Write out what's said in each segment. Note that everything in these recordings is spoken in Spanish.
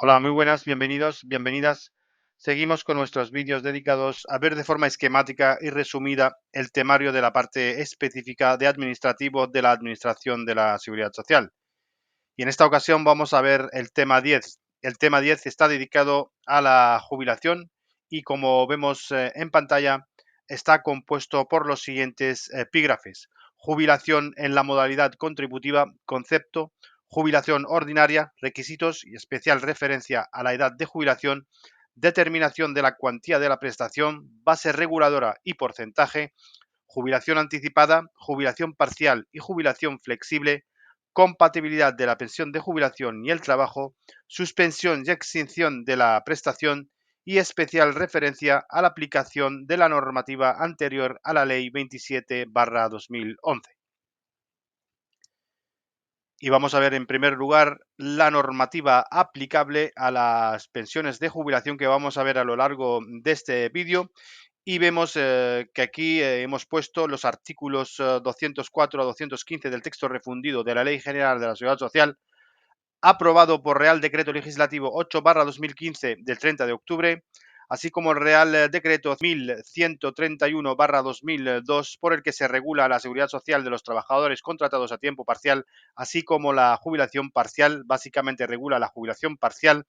Hola, muy buenas, bienvenidos, bienvenidas. Seguimos con nuestros vídeos dedicados a ver de forma esquemática y resumida el temario de la parte específica de administrativo de la Administración de la Seguridad Social. Y en esta ocasión vamos a ver el tema 10. El tema 10 está dedicado a la jubilación y como vemos en pantalla está compuesto por los siguientes epígrafes. Jubilación en la modalidad contributiva, concepto, jubilación ordinaria, requisitos y especial referencia a la edad de jubilación, determinación de la cuantía de la prestación, base reguladora y porcentaje, jubilación anticipada, jubilación parcial y jubilación flexible, compatibilidad de la pensión de jubilación y el trabajo, suspensión y extinción de la prestación y especial referencia a la aplicación de la normativa anterior a la Ley 27/2011. Y vamos a ver en primer lugar la normativa aplicable a las pensiones de jubilación que vamos a ver a lo largo de este vídeo. Y vemos que aquí hemos puesto los artículos 204 a 215 del texto refundido de la Ley General de la Seguridad Social, aprobado por Real Decreto Legislativo 8/2015 del 30 de octubre, así como el Real Decreto 1131/2002 por el que se regula la seguridad social de los trabajadores contratados a tiempo parcial, así como la jubilación parcial, básicamente regula la jubilación parcial,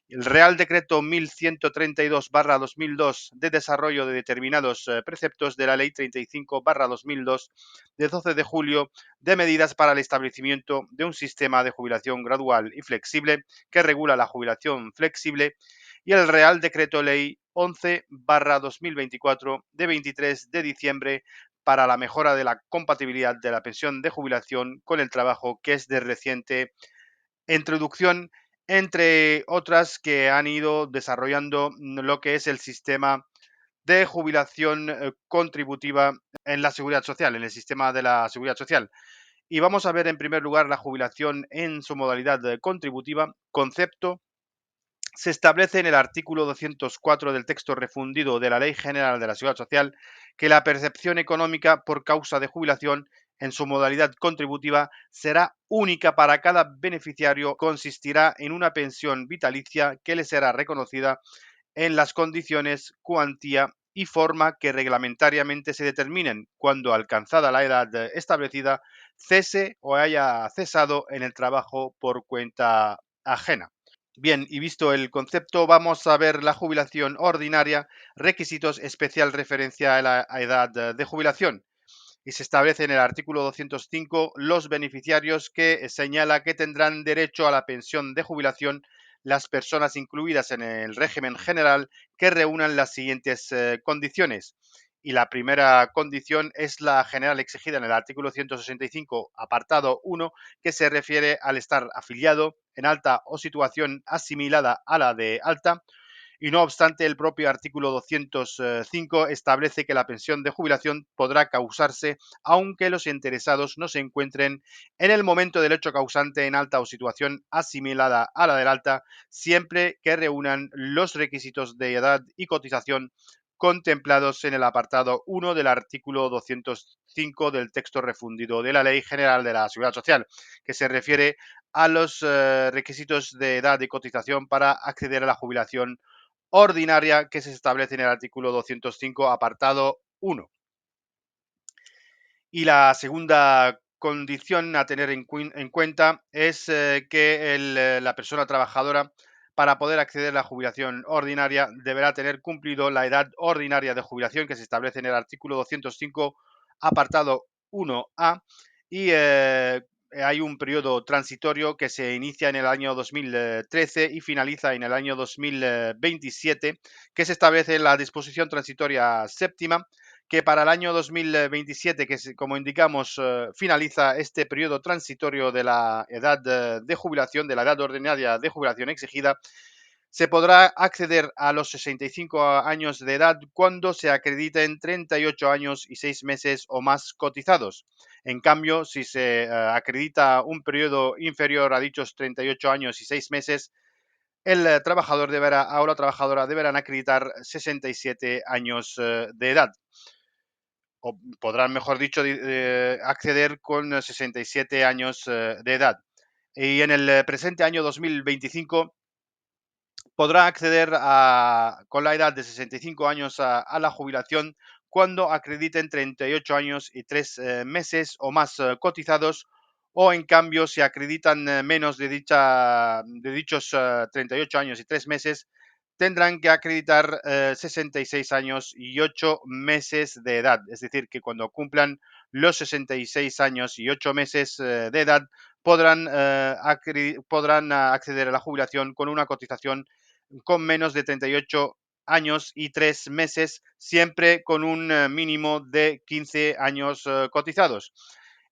el Real Decreto 1132/2002 de desarrollo de determinados preceptos de la Ley 35/2002 de 12 de julio de medidas para el establecimiento de un sistema de jubilación gradual y flexible que regula la jubilación flexible y el Real Decreto Ley 11/2024 de 23 de diciembre para la mejora de la compatibilidad de la pensión de jubilación con el trabajo, que es de reciente introducción, entre otras que han ido desarrollando lo que es el sistema de jubilación contributiva en la seguridad social, en el sistema de la seguridad social. Y vamos a ver en primer lugar la jubilación en su modalidad contributiva, concepto. Se establece en el artículo 204 del texto refundido de la Ley General de la Seguridad Social que la percepción económica por causa de jubilación en su modalidad contributiva será única para cada beneficiario, consistirá en una pensión vitalicia que le será reconocida en las condiciones, cuantía y forma que reglamentariamente se determinen cuando, alcanzada la edad establecida, cese o haya cesado en el trabajo por cuenta ajena. Bien, y visto el concepto, vamos a ver la jubilación ordinaria, requisitos, especial referencia a la edad de jubilación. Y se establece en el artículo 205 los beneficiarios que señala que tendrán derecho a la pensión de jubilación las personas incluidas en el régimen general que reúnan las siguientes condiciones. Y la primera condición es la general exigida en el artículo 165, apartado 1, que se refiere al estar afiliado en alta o situación asimilada a la de alta, y no obstante, el propio artículo 205 establece que la pensión de jubilación podrá causarse aunque los interesados no se encuentren en el momento del hecho causante en alta o situación asimilada a la del alta, siempre que reúnan los requisitos de edad y cotización contemplados en el apartado 1 del artículo 205 del texto refundido de la Ley General de la Seguridad Social, que se refiere a los requisitos de edad y cotización para acceder a la jubilación ordinaria que se establece en el artículo 205, apartado 1. Y la segunda condición a tener en cuenta es que la persona trabajadora, para poder acceder a la jubilación ordinaria, deberá tener cumplido la edad ordinaria de jubilación que se establece en el artículo 205, apartado 1A, y hay un periodo transitorio que se inicia en el año 2013 y finaliza en el año 2027, que se establece en la disposición transitoria séptima, que para el año 2027, que como indicamos, finaliza este periodo transitorio de la edad de jubilación, de la edad ordinaria de jubilación exigida, se podrá acceder a los 65 años de edad cuando se acrediten 38 años y 6 meses o más cotizados. En cambio, si se acredita un periodo inferior a dichos 38 años y 6 meses, el trabajador deberá o la trabajadora deberán acreditar 67 años de edad, o podrán, mejor dicho, acceder con 67 años de edad. Y en el presente año 2025 podrá acceder con la edad de 65 años a la jubilación cuando acrediten 38 años y 3 meses o más cotizados, o en cambio si acreditan menos de dichos 38 años y 3 meses, tendrán que acreditar 66 años y 8 meses de edad. Es decir, que cuando cumplan los 66 años y 8 meses de edad, podrán acceder a la jubilación con una cotización con menos de 38 años y 3 meses, siempre con un mínimo de 15 años cotizados.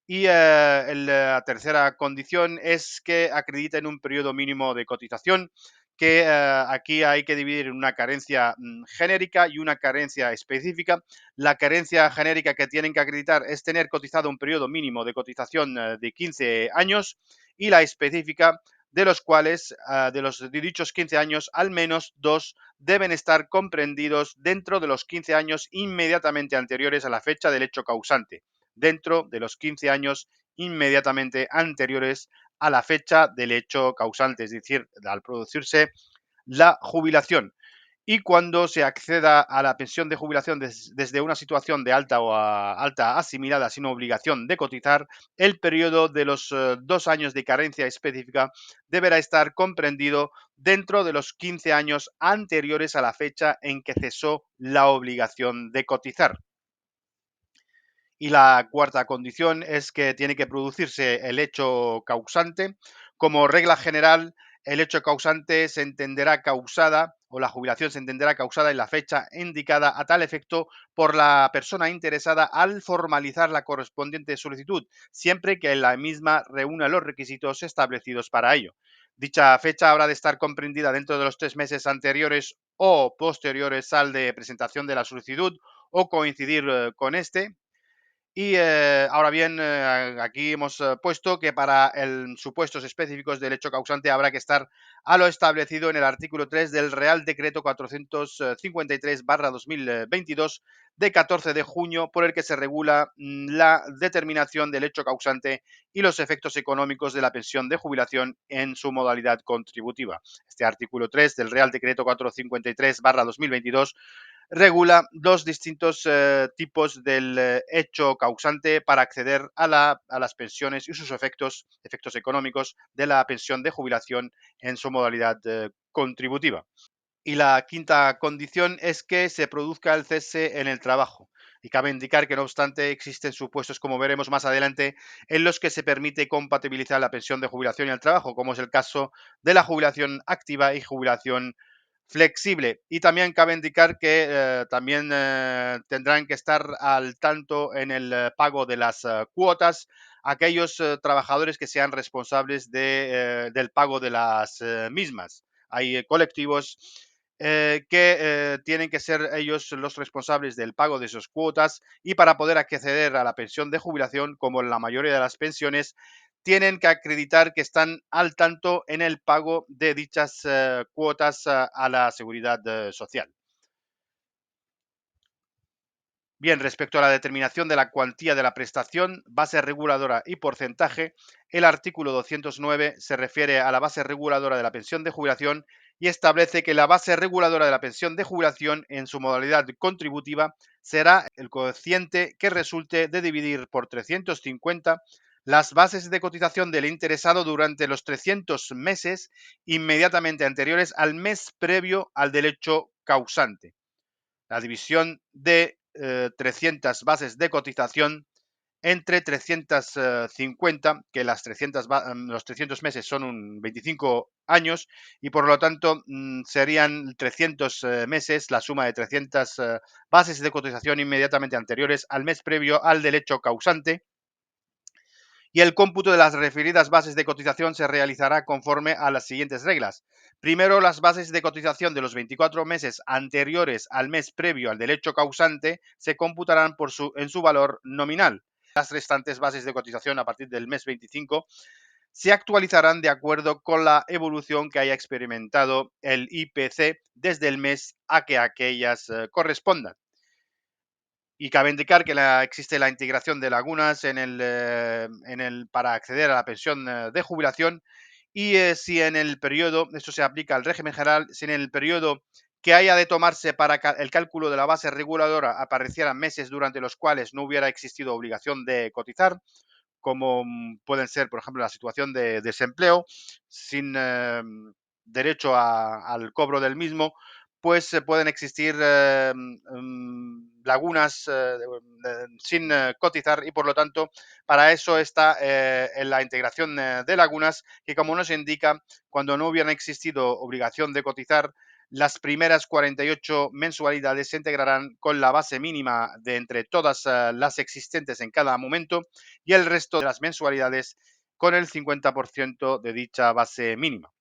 Y la tercera condición es que acrediten un periodo mínimo de cotización, que aquí hay que dividir en una carencia genérica y una carencia específica. La carencia genérica que tienen que acreditar es tener cotizado un periodo mínimo de cotización de 15 años, y la específica, de los cuales, de los de dichos 15 años, al menos dos deben estar comprendidos dentro de los 15 años inmediatamente anteriores a la fecha del hecho causante, dentro de los 15 años inmediatamente anteriores a la fecha del hecho causante, es decir, al producirse la jubilación. Y cuando se acceda a la pensión de jubilación desde una situación de alta o alta asimilada sin obligación de cotizar, el periodo de los 2 años de carencia específica deberá estar comprendido dentro de los 15 años anteriores a la fecha en que cesó la obligación de cotizar. Y la cuarta condición es que tiene que producirse el hecho causante. Como regla general, el hecho causante se entenderá causada, o la jubilación se entenderá causada en la fecha indicada a tal efecto por la persona interesada al formalizar la correspondiente solicitud, siempre que la misma reúna los requisitos establecidos para ello. Dicha fecha habrá de estar comprendida dentro de los 3 meses anteriores o posteriores al de presentación de la solicitud, o coincidir con este. Y ahora bien, aquí hemos puesto que para supuestos específicos del hecho causante habrá que estar a lo establecido en el artículo 3 del Real Decreto 453/2022 de 14 de junio, por el que se regula la determinación del hecho causante y los efectos económicos de la pensión de jubilación en su modalidad contributiva. Este artículo 3 del Real Decreto 453/2022 regula dos distintos tipos del hecho causante para acceder a las pensiones y sus efectos económicos de la pensión de jubilación en su modalidad contributiva. Y la quinta condición es que se produzca el cese en el trabajo. Y cabe indicar que, no obstante, existen supuestos, como veremos más adelante, en los que se permite compatibilizar la pensión de jubilación y el trabajo, como es el caso de la jubilación activa y jubilación flexible. Y también cabe indicar que también tendrán que estar al tanto en el pago de las cuotas aquellos trabajadores que sean responsables del pago de las mismas. Hay colectivos que tienen que ser ellos los responsables del pago de sus cuotas, y para poder acceder a la pensión de jubilación, como en la mayoría de las pensiones, tienen que acreditar que están al tanto en el pago de dichas cuotas a la seguridad social. Bien, respecto a la determinación de la cuantía de la prestación, base reguladora y porcentaje, el artículo 209 se refiere a la base reguladora de la pensión de jubilación y establece que la base reguladora de la pensión de jubilación en su modalidad contributiva será el cociente que resulte de dividir por 350 las bases de cotización del interesado durante los 300 meses inmediatamente anteriores al mes previo al del hecho causante. La división de 300 bases de cotización entre 350, que los 300 meses son 25 años, y por lo tanto serían 300 meses, la suma de 300 bases de cotización inmediatamente anteriores al mes previo al del hecho causante, y el cómputo de las referidas bases de cotización se realizará conforme a las siguientes reglas. Primero, las bases de cotización de los 24 meses anteriores al mes previo al del hecho causante se computarán en su valor nominal. Las restantes bases de cotización a partir del mes 25 se actualizarán de acuerdo con la evolución que haya experimentado el IPC desde el mes a que aquellas correspondan. Y cabe indicar que existe la integración de lagunas para acceder a la pensión de jubilación, y si en el periodo, esto se aplica al régimen general, si en el periodo que haya de tomarse para el cálculo de la base reguladora aparecieran meses durante los cuales no hubiera existido obligación de cotizar, como pueden ser, por ejemplo, la situación de desempleo, sin derecho al cobro del mismo, pues pueden existir lagunas sin cotizar y por lo tanto para eso está en la integración de lagunas que como nos indica, cuando no hubiera existido obligación de cotizar, las primeras 48 mensualidades se integrarán con la base mínima de entre todas las existentes en cada momento y el resto de las mensualidades con el 50% de dicha base mínima.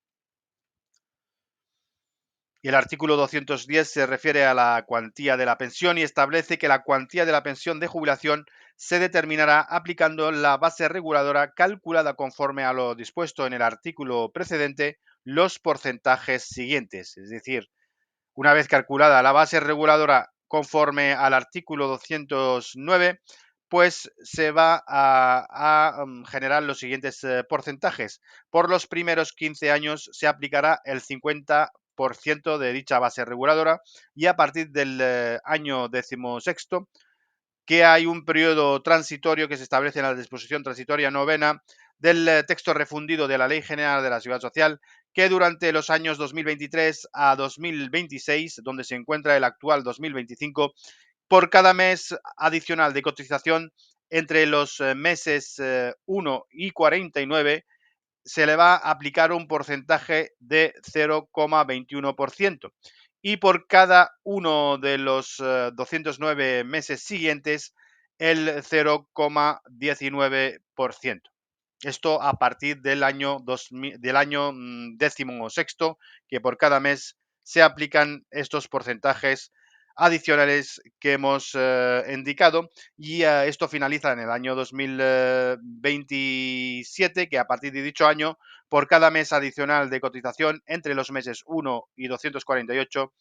Y el artículo 210 se refiere a la cuantía de la pensión y establece que la cuantía de la pensión de jubilación se determinará aplicando la base reguladora calculada conforme a lo dispuesto en el artículo precedente, los porcentajes siguientes. Es decir, una vez calculada la base reguladora conforme al artículo 209, pues se va a generar los siguientes porcentajes. Por los primeros 15 años se aplicará el 50% de dicha base reguladora y a partir del año 16º que hay un periodo transitorio que se establece en la disposición transitoria novena del texto refundido de la Ley General de la Seguridad Social, que durante los años 2023 a 2026, donde se encuentra el actual 2025, por cada mes adicional de cotización entre los meses 1 y 49, se le va a aplicar un porcentaje de 0,21% y por cada uno de los 209 meses siguientes el 0,19%. Esto a partir del año, del año 16º, que por cada mes se aplican estos porcentajes adicionales que hemos indicado y esto finaliza en el año 2027, que a partir de dicho año, por cada mes adicional de cotización entre los meses 1 y 248,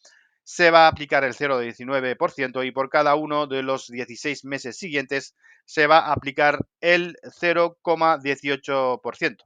se va a aplicar el 0,19% y por cada uno de los 16 meses siguientes se va a aplicar el 0,18%.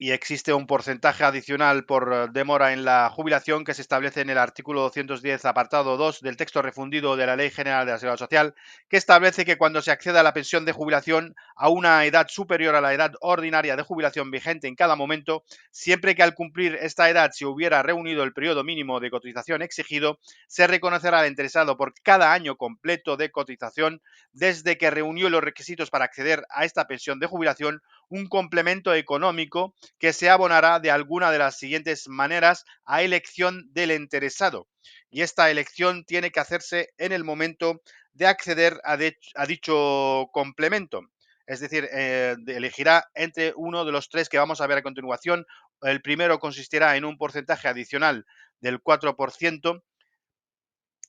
Y existe un porcentaje adicional por demora en la jubilación que se establece en el artículo 210, apartado 2 del texto refundido de la Ley General de la Seguridad Social, que establece que cuando se acceda a la pensión de jubilación a una edad superior a la edad ordinaria de jubilación vigente en cada momento, siempre que al cumplir esta edad se hubiera reunido el periodo mínimo de cotización exigido, se reconocerá al interesado por cada año completo de cotización desde que reunió los requisitos para acceder a esta pensión de jubilación un complemento económico que se abonará de alguna de las siguientes maneras a elección del interesado. Y esta elección tiene que hacerse en el momento de acceder a dicho complemento. Es decir, elegirá entre uno de los tres que vamos a ver a continuación. El primero consistirá en un porcentaje adicional del 4%.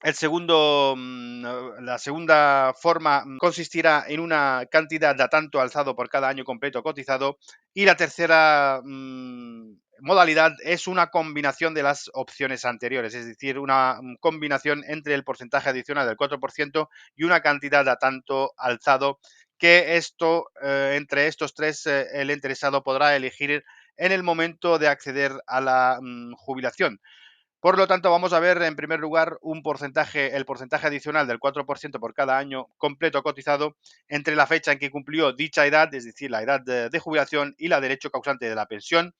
El segundo, la segunda forma consistirá en una cantidad de a tanto alzado por cada año completo cotizado y la tercera modalidad es una combinación de las opciones anteriores, es decir, una combinación entre el porcentaje adicional del 4% y una cantidad de a tanto alzado que esto, entre estos tres, el interesado podrá elegir en el momento de acceder a la jubilación. Por lo tanto, vamos a ver en primer lugar el porcentaje adicional del 4% por cada año completo cotizado entre la fecha en que cumplió dicha edad, es decir, la edad de jubilación y la derecho causante de la pensión,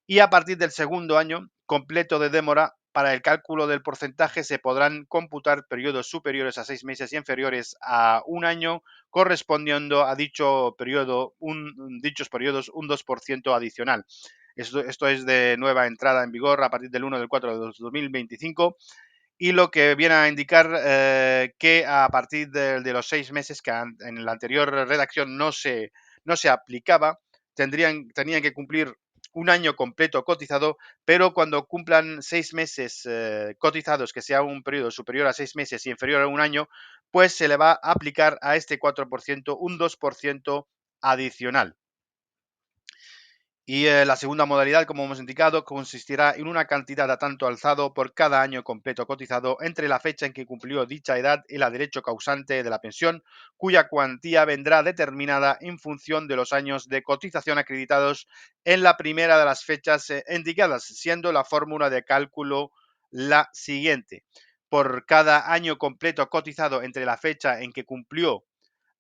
y a partir del segundo año completo de demora. Para el cálculo del porcentaje se podrán computar periodos superiores a 6 meses y inferiores a un año, correspondiendo a dicho periodo, dichos periodos un 2% adicional. Esto es de nueva entrada en vigor a partir del 1 del 4 de 2025 y lo que viene a indicar que a partir de los 6 meses que en la anterior redacción no se aplicaba, tenían que cumplir un año completo cotizado, pero cuando cumplan 6 meses cotizados, que sea un periodo superior a 6 meses y inferior a un año, pues se le va a aplicar a este 4% un 2% adicional. Y la segunda modalidad, como hemos indicado, consistirá en una cantidad a tanto alzado por cada año completo cotizado entre la fecha en que cumplió dicha edad y la derecho causante de la pensión, cuya cuantía vendrá determinada en función de los años de cotización acreditados en la primera de las fechas indicadas, siendo la fórmula de cálculo la siguiente. Por cada año completo cotizado entre la fecha en que cumplió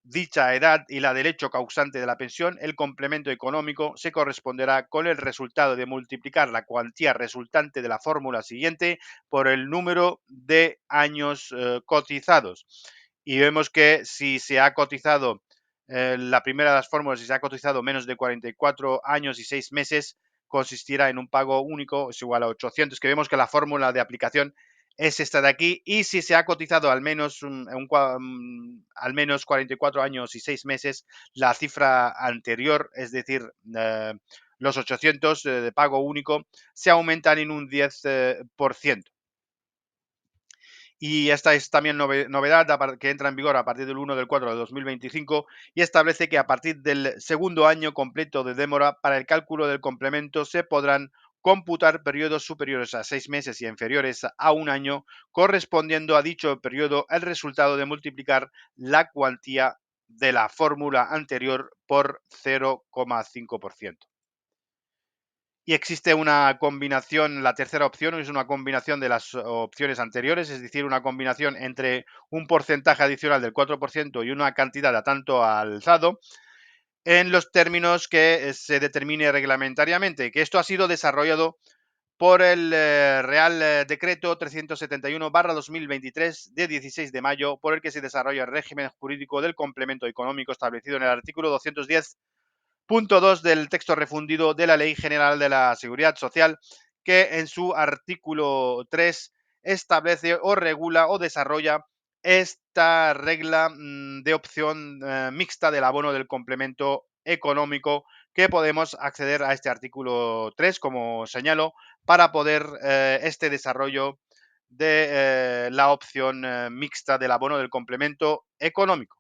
dicha edad y la derecho causante de la pensión, el complemento económico se corresponderá con el resultado de multiplicar la cuantía resultante de la fórmula siguiente por el número de años cotizados. Y vemos que si se ha cotizado, la primera de las fórmulas, si se ha cotizado menos de 44 años y 6 meses, consistirá en un pago único, es igual a 800, que vemos que la fórmula de aplicación es esta de aquí, y si se ha cotizado al menos, al menos 44 años y 6 meses, la cifra anterior, es decir, los 800 de pago único, se aumentan en un 10%. Y esta es también novedad que entra en vigor a partir del 1 del 4 de 2025 y establece que a partir del segundo año completo de demora para el cálculo del complemento se podrán computar periodos superiores a 6 meses y inferiores a un año, correspondiendo a dicho periodo el resultado de multiplicar la cuantía de la fórmula anterior por 0,5%. Y existe una combinación, la tercera opción es una combinación de las opciones anteriores, es decir, una combinación entre un porcentaje adicional del 4% y una cantidad a tanto alzado en los términos que se determine reglamentariamente, que esto ha sido desarrollado por el Real Decreto 371/2023 de 16 de mayo, por el que se desarrolla el régimen jurídico del complemento económico establecido en el artículo 210 Punto 2 del texto refundido de la Ley General de la Seguridad Social, que en su artículo 3 establece o regula o desarrolla esta regla de opción mixta del abono del complemento económico, que podemos acceder a este artículo 3, como señalo, para poder este desarrollo de la opción mixta del abono del complemento económico.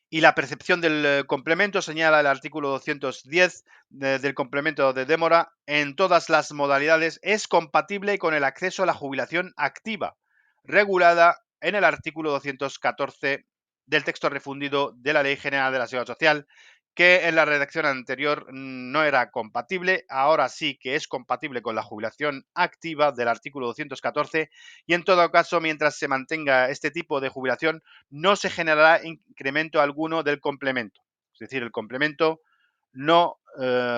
Y la percepción del complemento, señala el artículo 210 del complemento de demora, en todas las modalidades es compatible con el acceso a la jubilación activa, regulada en el artículo 214 del texto refundido de la Ley General de la Seguridad Social, que en la redacción anterior no era compatible, ahora sí que es compatible con la jubilación activa del artículo 214, y en todo caso, mientras se mantenga este tipo de jubilación, no se generará incremento alguno del complemento. Es decir, el complemento no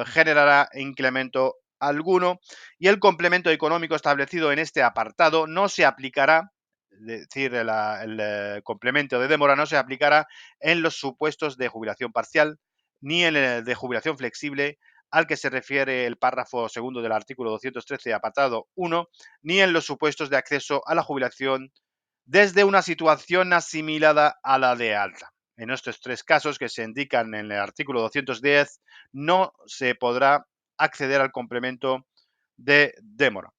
generará incremento alguno, y el complemento económico establecido en este apartado no se aplicará, es decir, el complemento de demora no se aplicará en los supuestos de jubilación parcial ni en el de jubilación flexible al que se refiere el párrafo segundo del artículo 213, apartado 1, ni en los supuestos de acceso a la jubilación desde una situación asimilada a la de alta. En estos tres casos que se indican en el artículo 210, no se podrá acceder al complemento de demora.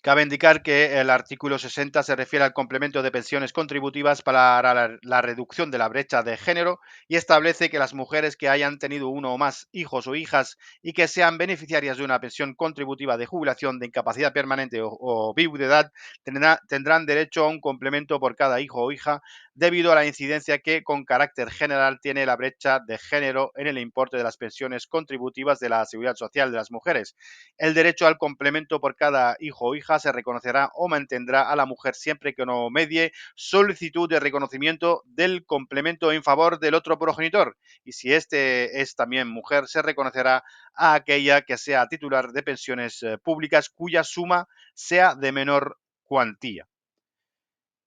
Cabe indicar que el artículo 60 se refiere al complemento de pensiones contributivas para la reducción de la brecha de género y establece que las mujeres que hayan tenido uno o más hijos o hijas y que sean beneficiarias de una pensión contributiva de jubilación, de incapacidad permanente o viudedad tendrán derecho a un complemento por cada hijo o hija debido a la incidencia que con carácter general tiene la brecha de género en el importe de las pensiones contributivas de la seguridad social de las mujeres. El derecho al complemento por cada hijo o hija se reconocerá o mantendrá a la mujer siempre que no medie solicitud de reconocimiento del complemento en favor del otro progenitor. Y si este es también mujer, se reconocerá a aquella que sea titular de pensiones públicas cuya suma sea de menor cuantía.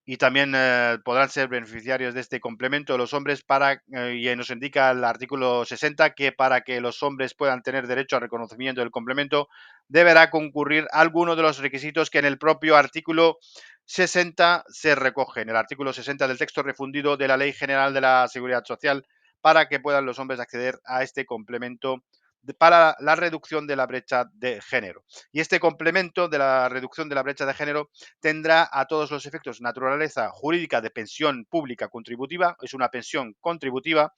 Y también podrán ser beneficiarios de este complemento los hombres y nos indica el artículo 60 que para que los hombres puedan tener derecho al reconocimiento del complemento deberá concurrir alguno de los requisitos que en el propio artículo 60 se recogen, el artículo 60 del texto refundido de la Ley General de la Seguridad Social, para que puedan los hombres acceder a este complemento para la reducción de la brecha de género. Y este complemento de la reducción de la brecha de género tendrá a todos los efectos naturaleza jurídica de pensión pública contributiva, es una pensión contributiva,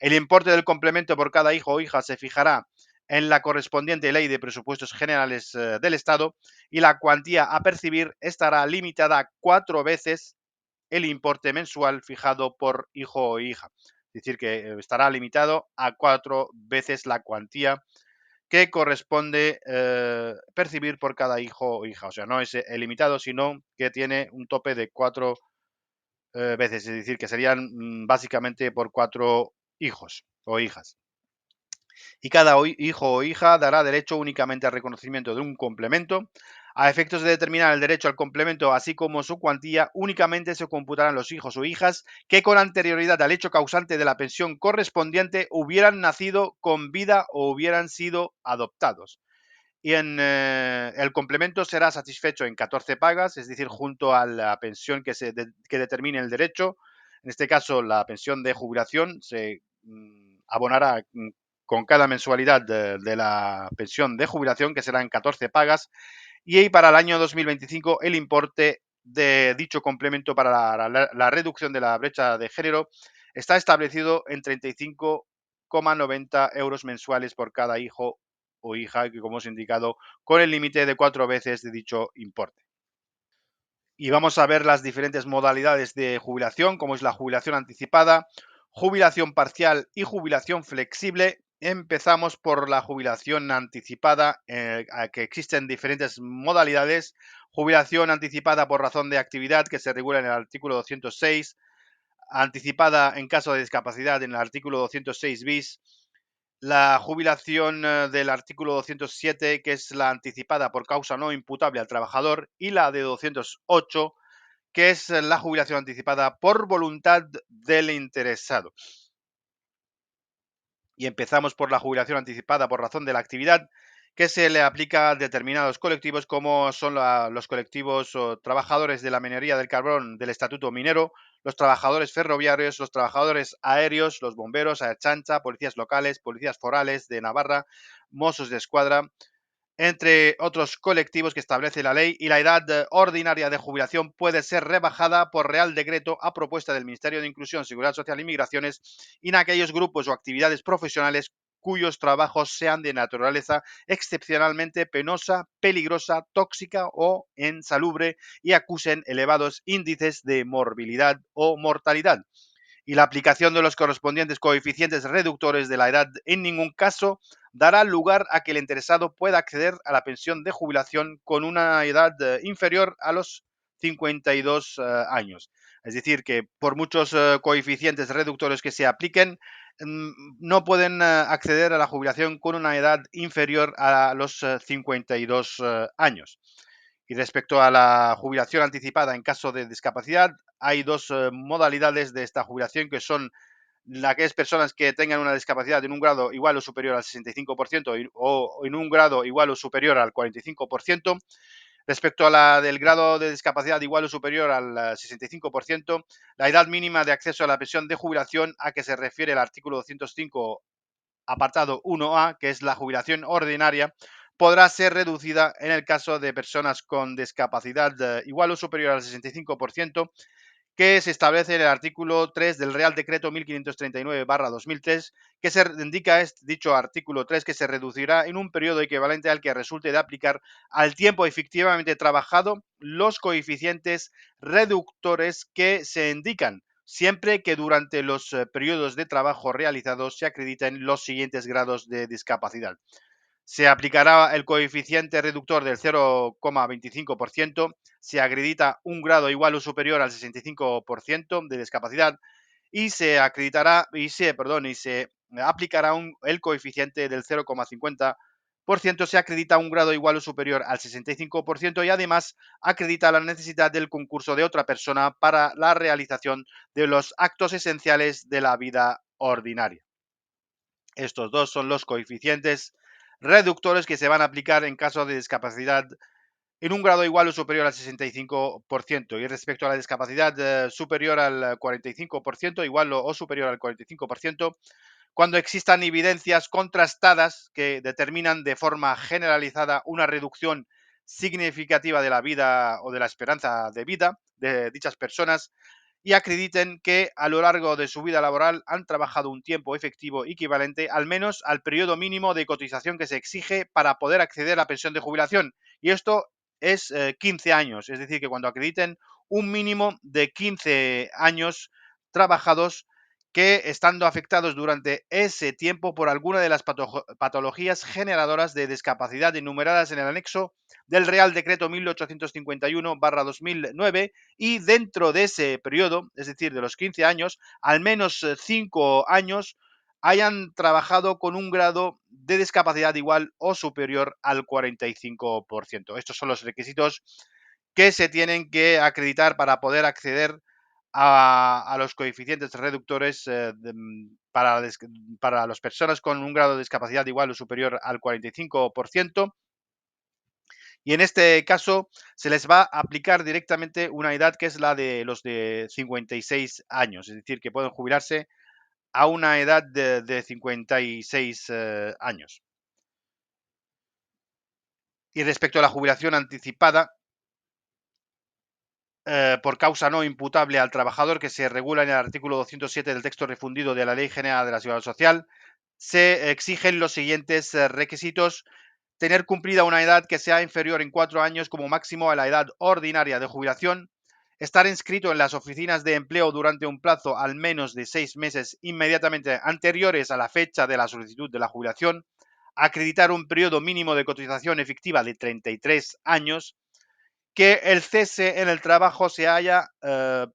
El importe del complemento por cada hijo o hija se fijará en la correspondiente Ley de Presupuestos Generales del Estado y la cuantía a percibir estará limitada a 4 veces el importe mensual fijado por hijo o hija. Es decir, que estará limitado a 4 veces la cuantía que corresponde percibir por cada hijo o hija. O sea, no es ilimitado, sino que tiene un tope de 4 veces. Es decir, que serían básicamente por 4 hijos o hijas. Y cada hijo o hija dará derecho únicamente al reconocimiento de un complemento. A efectos de determinar el derecho al complemento, así como su cuantía, únicamente se computarán los hijos o hijas que con anterioridad al hecho causante de la pensión correspondiente hubieran nacido con vida o hubieran sido adoptados. Y el complemento será satisfecho en 14 pagas, es decir, junto a la pensión que determine el derecho. En este caso, la pensión de jubilación se abonará con cada mensualidad de la pensión de jubilación, que será en 14 pagas, y para el año 2025 el importe de dicho complemento para la reducción de la brecha de género está establecido en 35,90 euros mensuales por cada hijo o hija, que como os he indicado, con el límite de 4 veces de dicho importe. Y vamos a ver las diferentes modalidades de jubilación, como es la jubilación anticipada, jubilación parcial y jubilación flexible. Empezamos por la jubilación anticipada, que existen diferentes modalidades. Jubilación anticipada por razón de actividad, que se regula en el artículo 206, anticipada en caso de discapacidad en el artículo 206 bis, la jubilación del artículo 207, que es la anticipada por causa no imputable al trabajador, y la de 208, que es la jubilación anticipada por voluntad del interesado. Y empezamos por la jubilación anticipada por razón de la actividad, que se le aplica a determinados colectivos, como son los colectivos o trabajadores de la minería del carbón del Estatuto Minero, los trabajadores ferroviarios, los trabajadores aéreos, los bomberos, Ertzaintza, policías locales, policías forales de Navarra, Mossos de Escuadra, entre otros colectivos que establece la ley, y la edad ordinaria de jubilación puede ser rebajada por Real Decreto a propuesta del Ministerio de Inclusión, Seguridad Social y Migraciones y en aquellos grupos o actividades profesionales cuyos trabajos sean de naturaleza excepcionalmente penosa, peligrosa, tóxica o insalubre y acusen elevados índices de morbilidad o mortalidad, y la aplicación de los correspondientes coeficientes reductores de la edad en ningún caso dará lugar a que el interesado pueda acceder a la pensión de jubilación con una edad inferior a los 52 años. Es decir, que por muchos coeficientes reductores que se apliquen, no pueden acceder a la jubilación con una edad inferior a los 52 años. Y respecto a la jubilación anticipada en caso de discapacidad, hay dos modalidades de esta jubilación, que son aquellas personas que tengan una discapacidad en un grado igual o superior al 65% o en un grado igual o superior al 45%. Respecto a la del grado de discapacidad igual o superior al 65%, la edad mínima de acceso a la pensión de jubilación a que se refiere el artículo 205 apartado 1A, que es la jubilación ordinaria, podrá ser reducida en el caso de personas con discapacidad igual o superior al 65%, que se establece en el artículo 3 del Real Decreto 1539/2003, que se indica dicho artículo 3 que se reducirá en un periodo equivalente al que resulte de aplicar al tiempo efectivamente trabajado los coeficientes reductores que se indican, siempre que durante los periodos de trabajo realizados se acrediten los siguientes grados de discapacidad. Se aplicará el coeficiente reductor del 0,25%, se acredita un grado igual o superior al 65% de discapacidad y se acreditará y se aplicará el coeficiente del 0,50%, se acredita un grado igual o superior al 65% y además acredita la necesidad del concurso de otra persona para la realización de los actos esenciales de la vida ordinaria. Estos dos son los coeficientes reductores que se van a aplicar en caso de discapacidad en un grado igual o superior al 65%. Y respecto a la discapacidad superior al 45%, igual o superior al 45%, cuando existan evidencias contrastadas que determinan de forma generalizada una reducción significativa de la vida o de la esperanza de vida de dichas personas, y acrediten que a lo largo de su vida laboral han trabajado un tiempo efectivo equivalente al menos al periodo mínimo de cotización que se exige para poder acceder a la pensión de jubilación. Y esto es 15 años, es decir, que cuando acrediten un mínimo de 15 años trabajados que estando afectados durante ese tiempo por alguna de las patologías generadoras de discapacidad enumeradas en el anexo del Real Decreto 1851/2009 y dentro de ese periodo, es decir, de los 15 años, al menos 5 años hayan trabajado con un grado de discapacidad igual o superior al 45%. Estos son los requisitos que se tienen que acreditar para poder acceder a los coeficientes reductores para las personas con un grado de discapacidad igual o superior al 45%. Y en este caso se les va a aplicar directamente una edad que es la de los de 56 años, es decir, que pueden jubilarse a una edad de 56 años. Y respecto a la jubilación anticipada, por causa no imputable al trabajador que se regula en el artículo 207 del texto refundido de la Ley General de la Seguridad Social, se exigen los siguientes requisitos: tener cumplida una edad que sea inferior en 4 años como máximo a la edad ordinaria de jubilación, estar inscrito en las oficinas de empleo durante un plazo al menos de 6 meses inmediatamente anteriores a la fecha de la solicitud de la jubilación, acreditar un periodo mínimo de cotización efectiva de 33 años, que el cese en el trabajo se haya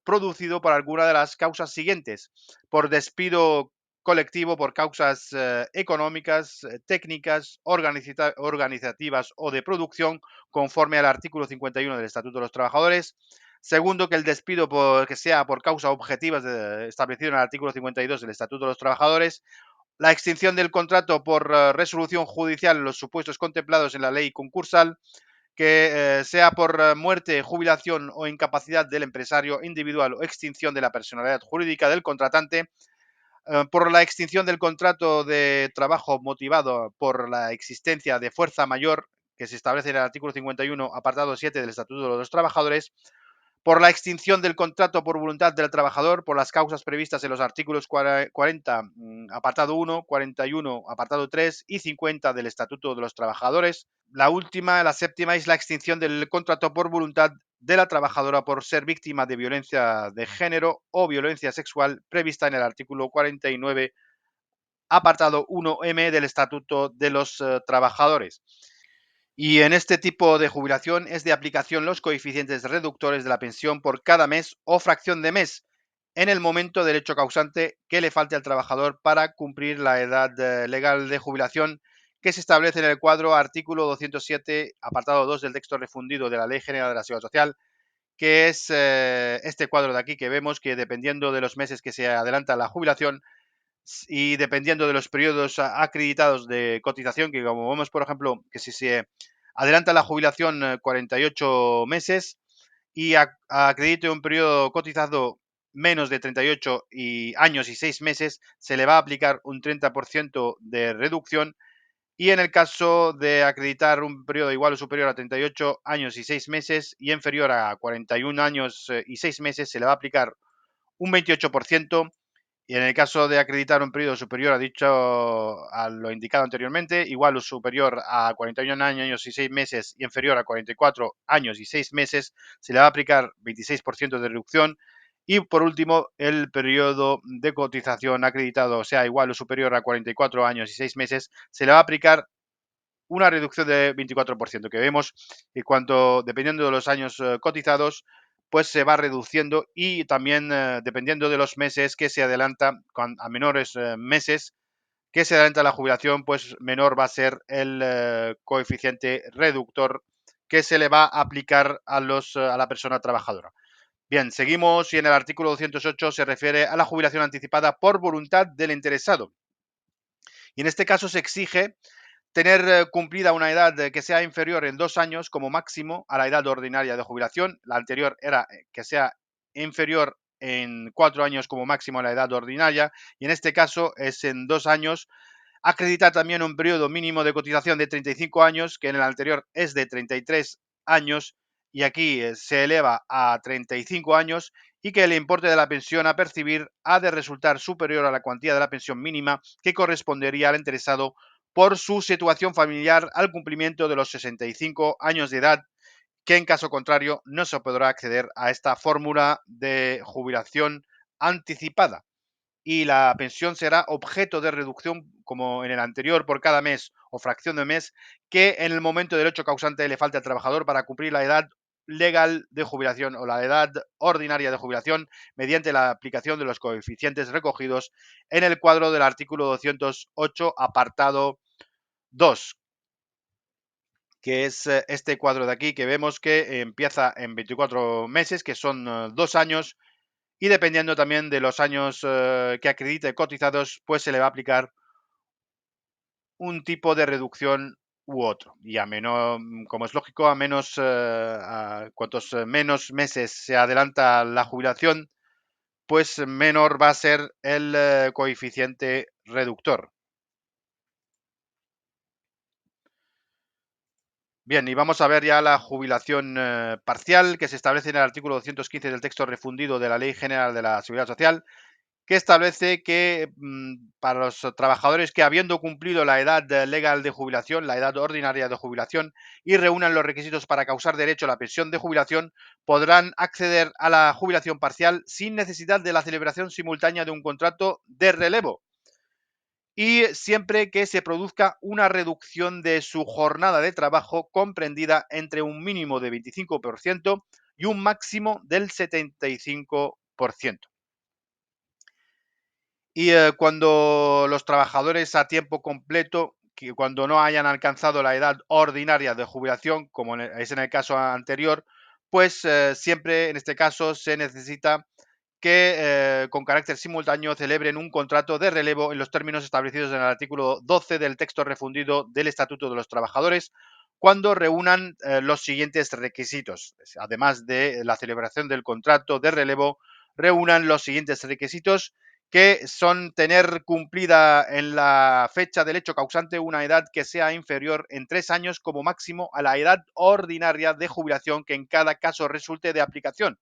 producido por alguna de las causas siguientes: por despido colectivo, por causas económicas, técnicas, organizativas o de producción, conforme al artículo 51 del Estatuto de los Trabajadores. Segundo, que el despido que sea por causa objetiva establecido en el artículo 52 del Estatuto de los Trabajadores. La extinción del contrato por resolución judicial en los supuestos contemplados en la ley concursal, que sea por muerte, jubilación o incapacidad del empresario individual o extinción de la personalidad jurídica del contratante, por la extinción del contrato de trabajo motivado por la existencia de fuerza mayor, que se establece en el artículo 51, apartado 7 del Estatuto de los Trabajadores, por la extinción del contrato por voluntad del trabajador, por las causas previstas en los artículos 40, apartado 1, 41, apartado 3 y 50 del Estatuto de los Trabajadores. La última, la séptima, es la extinción del contrato por voluntad de la trabajadora por ser víctima de violencia de género o violencia sexual prevista en el artículo 49, apartado 1M del Estatuto de los Trabajadores. Y en este tipo de jubilación es de aplicación los coeficientes reductores de la pensión por cada mes o fracción de mes en el momento del hecho causante que le falte al trabajador para cumplir la edad legal de jubilación, que se establece en el cuadro artículo 207, apartado 2 del texto refundido de la Ley General de la Seguridad Social, que es este cuadro de aquí, que vemos que dependiendo de los meses que se adelanta la jubilación y dependiendo de los periodos acreditados de cotización, que como vemos, por ejemplo, que si se adelanta la jubilación 48 meses y acredite un periodo cotizado menos de 38 años y 6 meses, se le va a aplicar un 30% de reducción. Y en el caso de acreditar un periodo igual o superior a 38 años y 6 meses y inferior a 41 años y 6 meses, se le va a aplicar un 28%. Y en el caso de acreditar un periodo superior a lo indicado anteriormente, igual o superior a 41 años y 6 meses y inferior a 44 años y 6 meses, se le va a aplicar 26% de reducción. Y por último, el periodo de cotización acreditado sea igual o superior a 44 años y 6 meses, se le va a aplicar una reducción de 24%, que vemos que cuanto, dependiendo de los años cotizados, pues se va reduciendo, y también dependiendo de los meses que se adelanta, a menores meses que se adelanta la jubilación, pues menor va a ser el coeficiente reductor que se le va a aplicar a la persona trabajadora. Bien, seguimos, y en el artículo 208 se refiere a la jubilación anticipada por voluntad del interesado. Y en este caso se exige tener cumplida una edad que sea inferior en 2 años como máximo a la edad ordinaria de jubilación. La anterior era que sea inferior en 4 años como máximo a la edad ordinaria, y en este caso es en 2 años. Acreditar también un periodo mínimo de cotización de 35 años, que en el anterior es de 33 años, y aquí se eleva a 35 años, y que el importe de la pensión a percibir ha de resultar superior a la cuantía de la pensión mínima que correspondería al interesado por su situación familiar al cumplimiento de los 65 años de edad, que en caso contrario no se podrá acceder a esta fórmula de jubilación anticipada. Y la pensión será objeto de reducción, como en el anterior, por cada mes o fracción de mes que en el momento del hecho causante le falte al trabajador para cumplir la edad legal de jubilación o la edad ordinaria de jubilación mediante la aplicación de los coeficientes recogidos en el cuadro del artículo 208, apartado 2, que es este cuadro de aquí, que vemos que empieza en 24 meses, que son 2 años, y dependiendo también de los años que acredite cotizados, pues se le va a aplicar un tipo de reducción u otro. Y a menos, como es lógico, a menos, a cuantos menos meses se adelanta la jubilación, pues menor va a ser el coeficiente reductor. Bien, y vamos a ver ya la jubilación parcial que se establece en el artículo 215 del texto refundido de la Ley General de la Seguridad Social, que establece que para los trabajadores que habiendo cumplido la edad legal de jubilación, la edad ordinaria de jubilación, y reúnan los requisitos para causar derecho a la pensión de jubilación, podrán acceder a la jubilación parcial sin necesidad de la celebración simultánea de un contrato de relevo y siempre que se produzca una reducción de su jornada de trabajo comprendida entre un mínimo de 25% y un máximo del 75%. Y cuando los trabajadores a tiempo completo, que cuando no hayan alcanzado la edad ordinaria de jubilación, como es en el caso anterior, pues siempre en este caso se necesita que con carácter simultáneo celebren un contrato de relevo en los términos establecidos en el artículo 12 del texto refundido del Estatuto de los Trabajadores, cuando reúnan los siguientes requisitos. Además de la celebración del contrato de relevo, reúnan los siguientes requisitos, que son tener cumplida en la fecha del hecho causante una edad que sea inferior en 3 años como máximo a la edad ordinaria de jubilación que en cada caso resulte de aplicación,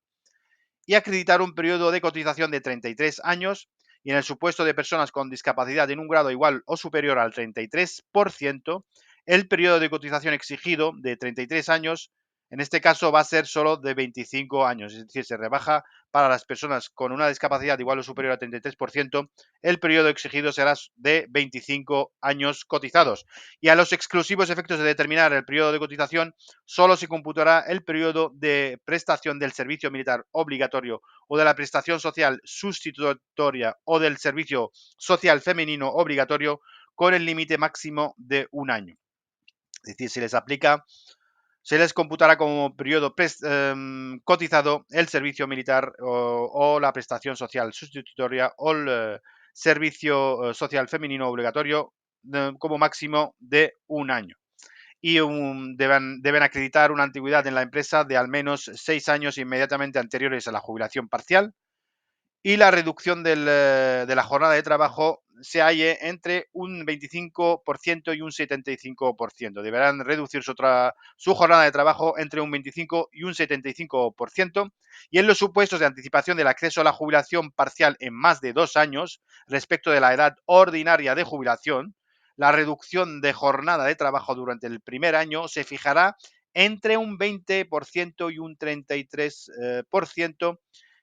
y acreditar un periodo de cotización de 33 años, y en el supuesto de personas con discapacidad en un grado igual o superior al 33%, el periodo de cotización exigido de 33 años, en este caso va a ser solo de 25 años, es decir, se rebaja para las personas con una discapacidad igual o superior al 33%, el periodo exigido será de 25 años cotizados. Y a los exclusivos efectos de determinar el periodo de cotización, solo se computará el periodo de prestación del servicio militar obligatorio o de la prestación social sustitutoria o del servicio social femenino obligatorio con el límite máximo de un año. Es decir, se les computará como periodo cotizado el servicio militar o la prestación social sustitutoria o el servicio social femenino obligatorio como máximo de un año, y deben acreditar una antigüedad en la empresa de al menos 6 años inmediatamente anteriores a la jubilación parcial, y la reducción de la jornada de trabajo se halle entre un 25% y un 75%. Deberán reducir su jornada de trabajo entre un 25 y un 75%, y en los supuestos de anticipación del acceso a la jubilación parcial en más de 2 años respecto de la edad ordinaria de jubilación, la reducción de jornada de trabajo durante el primer año se fijará entre un 20% y un 33%,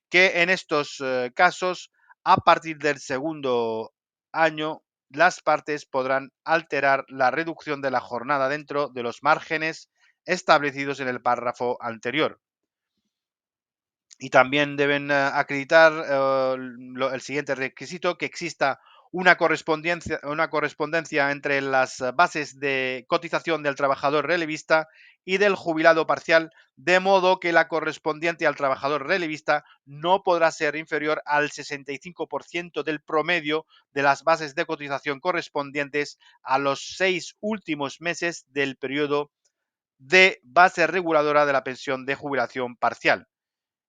que en estos casos, a partir del segundo año, las partes podrán alterar la reducción de la jornada dentro de los márgenes establecidos en el párrafo anterior. Y también deben acreditar el siguiente requisito: que exista una correspondencia entre las bases de cotización del trabajador relevista y del jubilado parcial, de modo que la correspondiente al trabajador relevista no podrá ser inferior al 65% del promedio de las bases de cotización correspondientes a los 6 últimos meses del periodo de base reguladora de la pensión de jubilación parcial,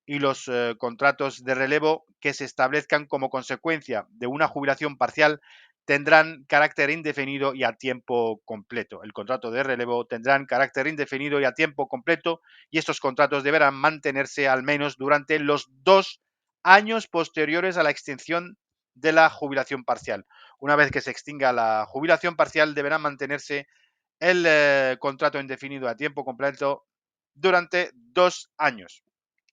y los contratos de relevo que se establezcan como consecuencia de una jubilación parcial tendrán carácter indefinido y a tiempo completo. El contrato de relevo tendrán carácter indefinido y a tiempo completo, y estos contratos deberán mantenerse al menos durante los 2 años posteriores a la extinción de la jubilación parcial. Una vez que se extinga la jubilación parcial, deberá mantenerse el contrato indefinido a tiempo completo durante 2 años.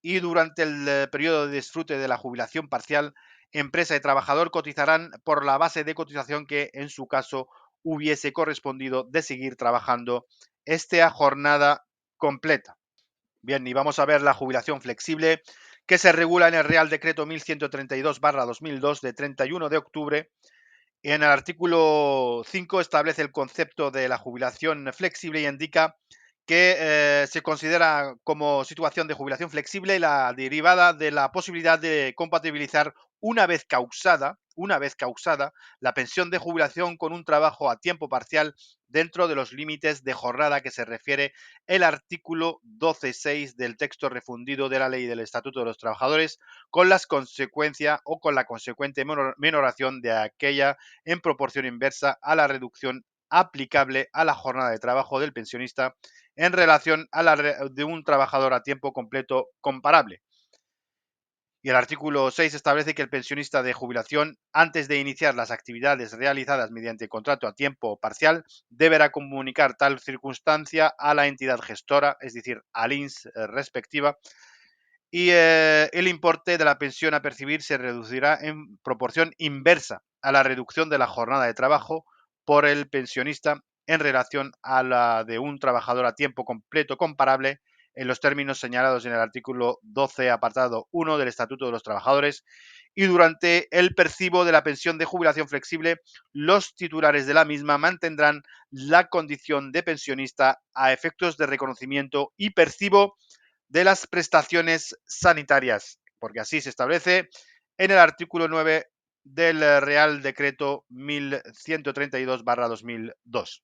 Y durante el periodo de disfrute de la jubilación parcial, empresa y trabajador cotizarán por la base de cotización que en su caso hubiese correspondido de seguir trabajando a jornada completa. Bien, y vamos a ver la jubilación flexible que se regula en el Real Decreto 1132/2002 de 31 de octubre. En el artículo 5 establece el concepto de la jubilación flexible y indica que se considera como situación de jubilación flexible la derivada de la posibilidad de compatibilizar una vez causada la pensión de jubilación con un trabajo a tiempo parcial dentro de los límites de jornada que se refiere el artículo 12.6 del texto refundido de la Ley del Estatuto de los Trabajadores, con las consecuencias o con la consecuente menoración de aquella en proporción inversa a la reducción aplicable a la jornada de trabajo del pensionista en relación a la de un trabajador a tiempo completo comparable. Y el artículo 6 establece que el pensionista de jubilación, antes de iniciar las actividades realizadas mediante contrato a tiempo parcial, deberá comunicar tal circunstancia a la entidad gestora, es decir, al INS respectiva, y el importe de la pensión a percibir se reducirá en proporción inversa a la reducción de la jornada de trabajo por el pensionista en relación a la de un trabajador a tiempo completo comparable en los términos señalados en el artículo 12, apartado 1 del Estatuto de los Trabajadores. Y durante el percibo de la pensión de jubilación flexible, los titulares de la misma mantendrán la condición de pensionista a efectos de reconocimiento y percibo de las prestaciones sanitarias, porque así se establece en el artículo 9 del Real Decreto 1132/2002.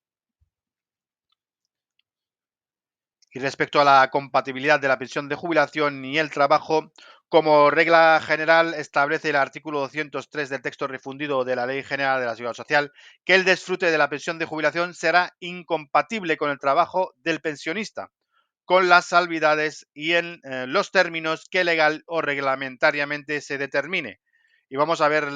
Y respecto a la compatibilidad de la pensión de jubilación y el trabajo, como regla general establece el artículo 203 del texto refundido de la Ley General de la Seguridad Social que el disfrute de la pensión de jubilación será incompatible con el trabajo del pensionista, con las salvedades y en los términos que legal o reglamentariamente se determine. Y vamos a ver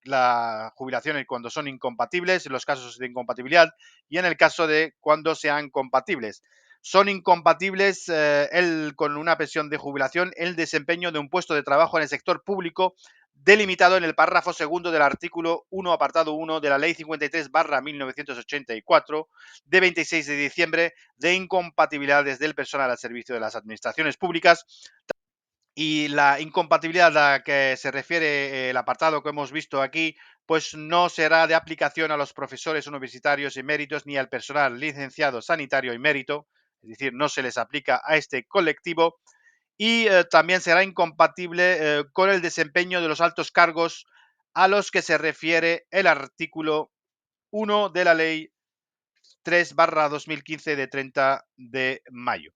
la jubilación cuando son incompatibles, en los casos de incompatibilidad y en el caso de cuando sean compatibles. Son incompatibles con una pensión de jubilación el desempeño de un puesto de trabajo en el sector público delimitado en el párrafo segundo del artículo 1, apartado 1 de la Ley 53/1984 de 26 de diciembre de incompatibilidades del personal al servicio de las administraciones públicas. Y la incompatibilidad a la que se refiere el apartado que hemos visto aquí, pues no será de aplicación a los profesores universitarios eméritos ni al personal licenciado sanitario emérito, es decir, no se les aplica a este colectivo, y también será incompatible con el desempeño de los altos cargos a los que se refiere el artículo 1 de la Ley 3/2015 de 30 de mayo.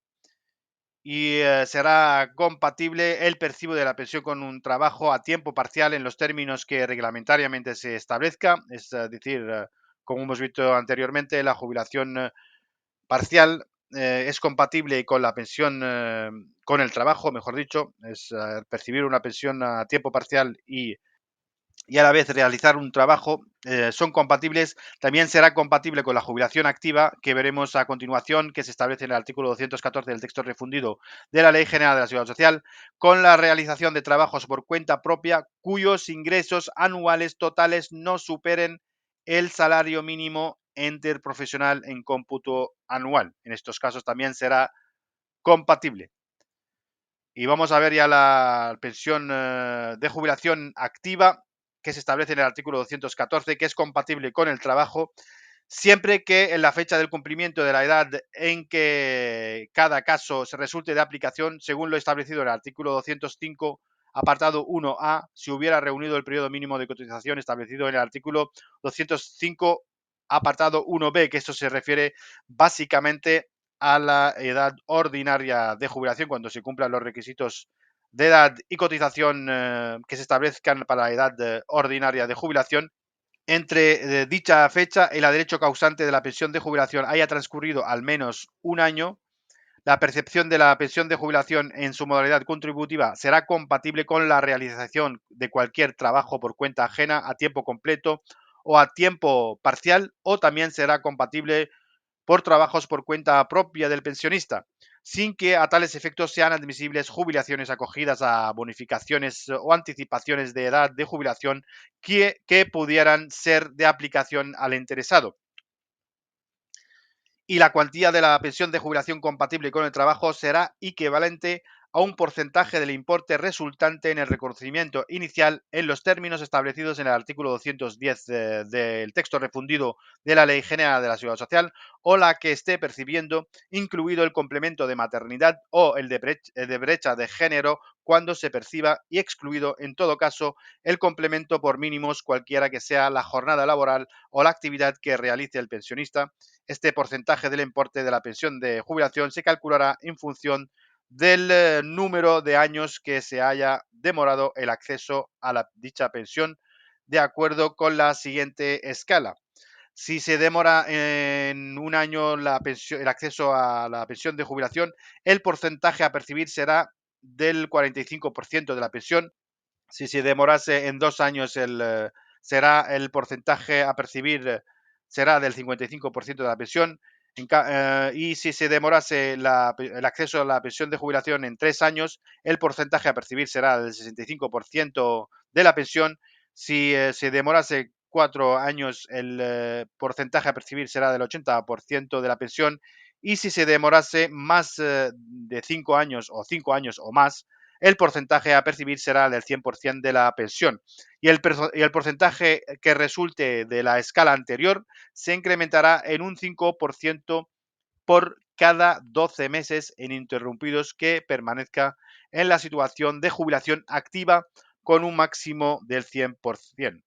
Y será compatible el percibo de la pensión con un trabajo a tiempo parcial en los términos que reglamentariamente se establezca, es decir, como hemos visto anteriormente, la jubilación parcial es compatible con la pensión, con el trabajo, mejor dicho, es percibir una pensión a tiempo parcial y a la vez realizar un trabajo son compatibles. También será compatible con la jubilación activa, que veremos a continuación, que se establece en el artículo 214 del texto refundido de la Ley General de la Seguridad Social, con la realización de trabajos por cuenta propia cuyos ingresos anuales totales no superen el salario mínimo interprofesional en cómputo anual. En estos casos también será compatible. Y vamos a ver ya la pensión de jubilación activa que se establece en el artículo 214, que es compatible con el trabajo, siempre que en la fecha del cumplimiento de la edad en que cada caso se resulte de aplicación, según lo establecido en el artículo 205, apartado 1A, si hubiera reunido el periodo mínimo de cotización establecido en el artículo 205, apartado 1B, que esto se refiere básicamente a la edad ordinaria de jubilación cuando se cumplan los requisitos de edad y cotización que se establezcan para la edad ordinaria de jubilación. Entre dicha fecha y la derecho causante de la pensión de jubilación haya transcurrido al menos un año, La percepción de la pensión de jubilación en su modalidad contributiva será compatible con la realización de cualquier trabajo por cuenta ajena a tiempo completo o a tiempo parcial, o también será compatible por trabajos por cuenta propia del pensionista, sin que a tales efectos sean admisibles jubilaciones acogidas a bonificaciones o anticipaciones de edad de jubilación que pudieran ser de aplicación al interesado. Y la cuantía de la pensión de jubilación compatible con el trabajo será equivalente a un porcentaje del importe resultante en el reconocimiento inicial en los términos establecidos en el artículo 210 del texto refundido de la Ley General de la Seguridad Social, o la que esté percibiendo, incluido el complemento de maternidad o el de brecha de género cuando se perciba, y excluido en todo caso el complemento por mínimos cualquiera que sea la jornada laboral o la actividad que realice el pensionista. Este porcentaje del importe de la pensión de jubilación se calculará en función del número de años que se haya demorado el acceso a dicha pensión, de acuerdo con la siguiente escala. Si se demora en un año el acceso a la pensión de jubilación, el porcentaje a percibir será del 45% de la pensión. Si se demorase en 2 años, será el porcentaje a percibir, será del 55% de la pensión. Y si se demorase el acceso a la pensión de jubilación en 3 años, el porcentaje a percibir será del 65% de la pensión. Si se demorase 4 años, el porcentaje a percibir será del 80% de la pensión. Y si se demorase más de 5 años o 5 años o más, el porcentaje a percibir será del 100% de la pensión. Y el porcentaje que resulte de la escala anterior se incrementará en un 5% por cada 12 meses ininterrumpidos que permanezca en la situación de jubilación activa, con un máximo del 100%.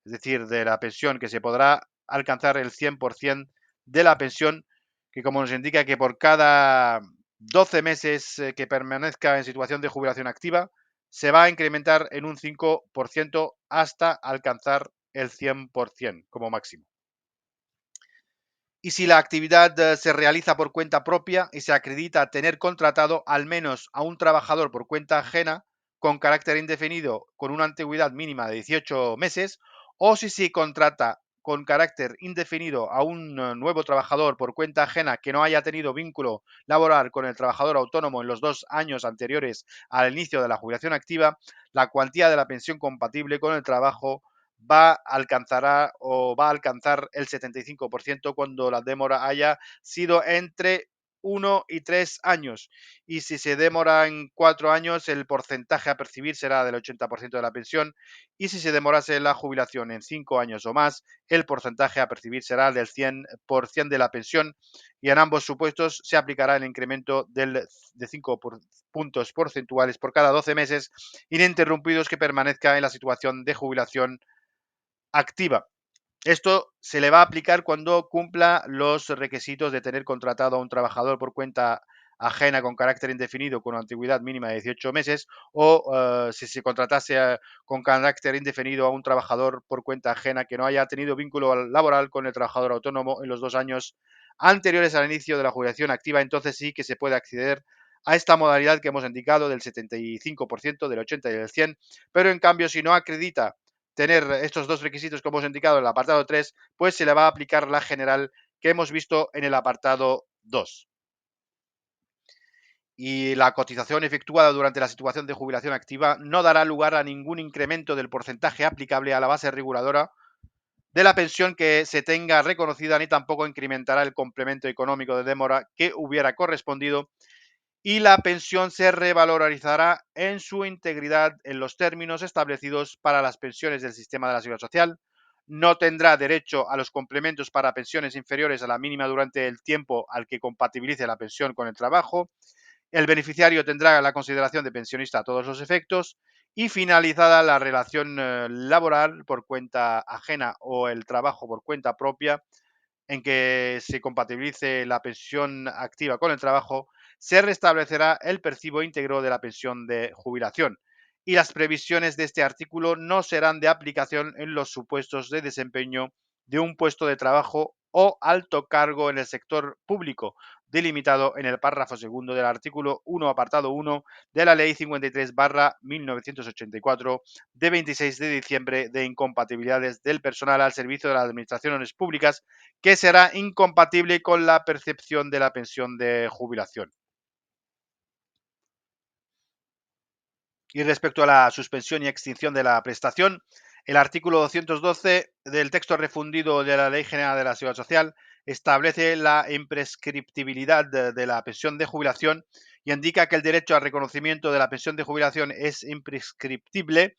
Es decir, de la pensión, que se podrá alcanzar el 100% de la pensión, que como nos indica que por cada 12 meses que permanezca en situación de jubilación activa, se va a incrementar en un 5% hasta alcanzar el 100% como máximo. Y si la actividad se realiza por cuenta propia y se acredita tener contratado al menos a un trabajador por cuenta ajena con carácter indefinido con una antigüedad mínima de 18 meses, o si se contrata con carácter indefinido a un nuevo trabajador por cuenta ajena que no haya tenido vínculo laboral con el trabajador autónomo en los 2 años anteriores al inicio de la jubilación activa, la cuantía de la pensión compatible con el trabajo va a alcanzar el 75% cuando la demora haya sido entre 1 y 3 años. Y si se demora en 4 años, el porcentaje a percibir será del 80% de la pensión. Y si se demorase la jubilación en 5 años o más, el porcentaje a percibir será del 100% de la pensión. Y en ambos supuestos se aplicará el incremento de 5 puntos porcentuales por cada 12 meses ininterrumpidos que permanezca en la situación de jubilación activa. Esto se le va a aplicar cuando cumpla los requisitos de tener contratado a un trabajador por cuenta ajena con carácter indefinido con una antigüedad mínima de 18 meses, o si se contratase con carácter indefinido a un trabajador por cuenta ajena que no haya tenido vínculo laboral con el trabajador autónomo en los 2 años anteriores al inicio de la jubilación activa. Entonces sí que se puede acceder a esta modalidad que hemos indicado del 75%, del 80% y del 100%, pero en cambio si no acredita tener estos dos requisitos que hemos indicado en el apartado 3, pues se le va a aplicar la general que hemos visto en el apartado 2. Y la cotización efectuada durante la situación de jubilación activa no dará lugar a ningún incremento del porcentaje aplicable a la base reguladora de la pensión que se tenga reconocida, ni tampoco incrementará el complemento económico de demora que hubiera correspondido, y la pensión se revalorizará en su integridad en los términos establecidos para las pensiones del sistema de la Seguridad Social. No tendrá derecho a los complementos para pensiones inferiores a la mínima durante el tiempo al que compatibilice la pensión con el trabajo. El beneficiario tendrá la consideración de pensionista a todos los efectos, y finalizada la relación laboral por cuenta ajena o el trabajo por cuenta propia, en que se compatibilice la pensión activa con el trabajo, se restablecerá el percibo íntegro de la pensión de jubilación. Y las previsiones de este artículo no serán de aplicación en los supuestos de desempeño de un puesto de trabajo o alto cargo en el sector público, delimitado en el párrafo segundo del artículo 1, apartado 1 de la Ley 53/1984 de 26 de diciembre de incompatibilidades del personal al servicio de las administraciones públicas, que será incompatible con la percepción de la pensión de jubilación. Y respecto a la suspensión y extinción de la prestación, el artículo 212 del texto refundido de la Ley General de la Seguridad Social establece la imprescriptibilidad de la pensión de jubilación y indica que el derecho al reconocimiento de la pensión de jubilación es imprescriptible,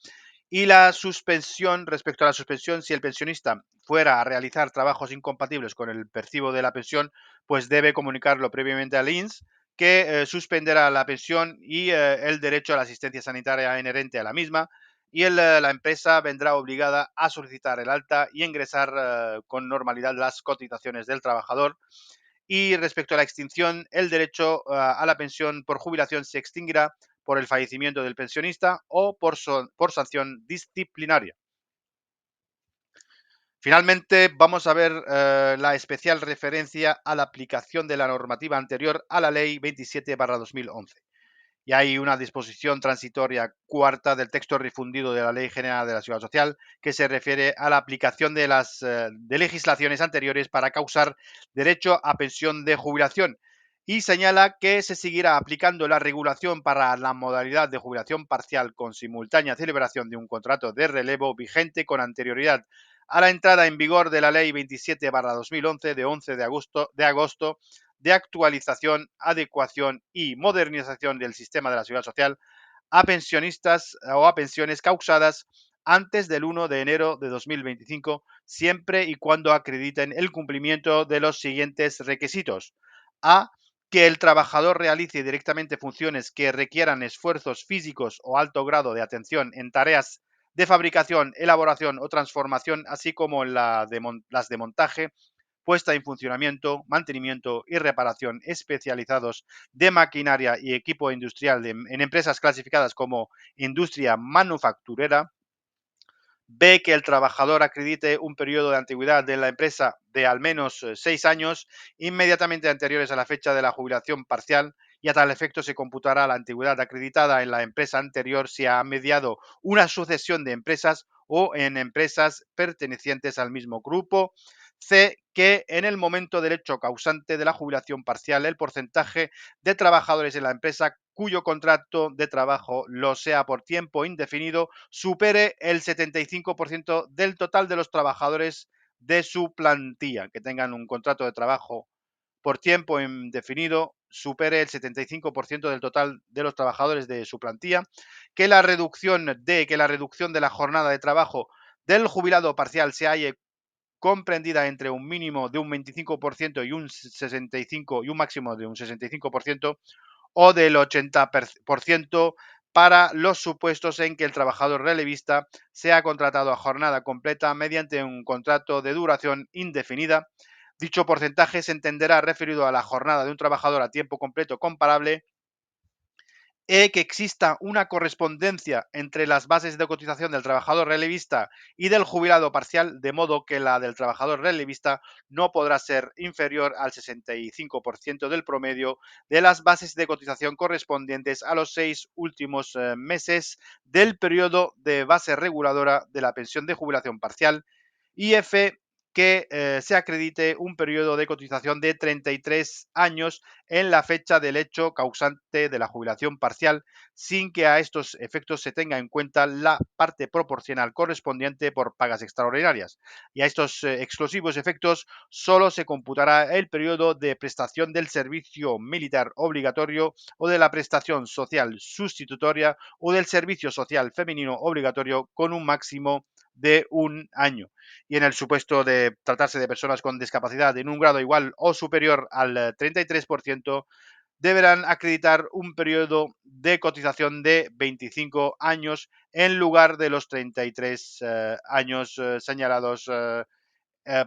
y la suspensión, respecto a la suspensión, si el pensionista fuera a realizar trabajos incompatibles con el percibo de la pensión, pues debe comunicarlo previamente al INS, que suspenderá la pensión y el derecho a la asistencia sanitaria inherente a la misma, y la empresa vendrá obligada a solicitar el alta y ingresar con normalidad las cotizaciones del trabajador. Y respecto a la extinción, el derecho a la pensión por jubilación se extinguirá por el fallecimiento del pensionista o por sanción disciplinaria. Finalmente, vamos a ver la especial referencia a la aplicación de la normativa anterior a la Ley 27/2011. Y hay una disposición transitoria cuarta del texto refundido de la Ley General de la Seguridad Social que se refiere a la aplicación de las de legislaciones anteriores para causar derecho a pensión de jubilación, y señala que se seguirá aplicando la regulación para la modalidad de jubilación parcial con simultánea celebración de un contrato de relevo vigente con anterioridad a la entrada en vigor de la Ley 27/2011 de 11 de agosto de actualización, adecuación y modernización del sistema de la Seguridad Social a pensionistas o a pensiones causadas antes del 1 de enero de 2025, siempre y cuando acrediten el cumplimiento de los siguientes requisitos. A. Que el trabajador realice directamente funciones que requieran esfuerzos físicos o alto grado de atención en tareas de fabricación, elaboración o transformación, así como las de montaje, puesta en funcionamiento, mantenimiento y reparación especializados de maquinaria y equipo industrial en empresas clasificadas como industria manufacturera. B, que el trabajador acredite un periodo de antigüedad de la empresa de al menos 6 años inmediatamente anteriores a la fecha de la jubilación parcial, y a tal efecto se computará la antigüedad acreditada en la empresa anterior si ha mediado una sucesión de empresas o en empresas pertenecientes al mismo grupo. C, que en el momento del hecho causante de la jubilación parcial el porcentaje de trabajadores en la empresa cuyo contrato de trabajo lo sea por tiempo indefinido supere el 75% del total de los trabajadores de su plantilla, que tengan un contrato de trabajo por tiempo indefinido supere el 75% del total de los trabajadores de su plantilla, que la reducción de la jornada de trabajo del jubilado parcial se haya comprendida entre un mínimo de un 25% y un 65 y un máximo de un 65%, o del 80% para los supuestos en que el trabajador relevista sea contratado a jornada completa mediante un contrato de duración indefinida. Dicho porcentaje se entenderá referido a la jornada de un trabajador a tiempo completo comparable. Que exista una correspondencia entre las bases de cotización del trabajador relevista y del jubilado parcial, de modo que la del trabajador relevista no podrá ser inferior al 65% del promedio de las bases de cotización correspondientes a los 6 últimos meses del periodo de base reguladora de la pensión de jubilación parcial. Y F, que se acredite un periodo de cotización de 33 años en la fecha del hecho causante de la jubilación parcial, sin que a estos efectos se tenga en cuenta la parte proporcional correspondiente por pagas extraordinarias. Y a estos exclusivos efectos solo se computará el periodo de prestación del servicio militar obligatorio o de la prestación social sustitutoria o del servicio social femenino obligatorio con un máximo de un año. Y en el supuesto de tratarse de personas con discapacidad en un grado igual o superior al 33%, deberán acreditar un periodo de cotización de 25 años en lugar de los 33 años señalados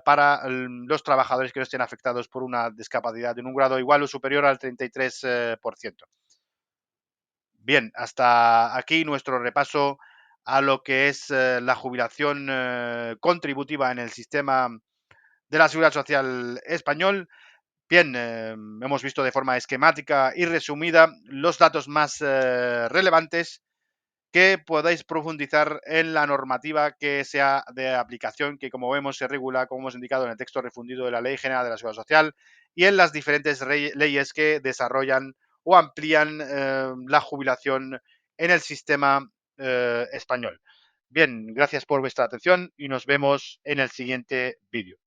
para los trabajadores que no estén afectados por una discapacidad en un grado igual o superior al 33%. Bien, hasta aquí nuestro repaso a lo que es la jubilación contributiva en el sistema de la Seguridad Social español. Bien, hemos visto de forma esquemática y resumida los datos más relevantes que podáis profundizar en la normativa que sea de aplicación, que como vemos se regula, como hemos indicado, en el texto refundido de la Ley General de la Seguridad Social y en las diferentes leyes que desarrollan o amplían la jubilación en el sistema español. Bien, gracias por vuestra atención y nos vemos en el siguiente vídeo.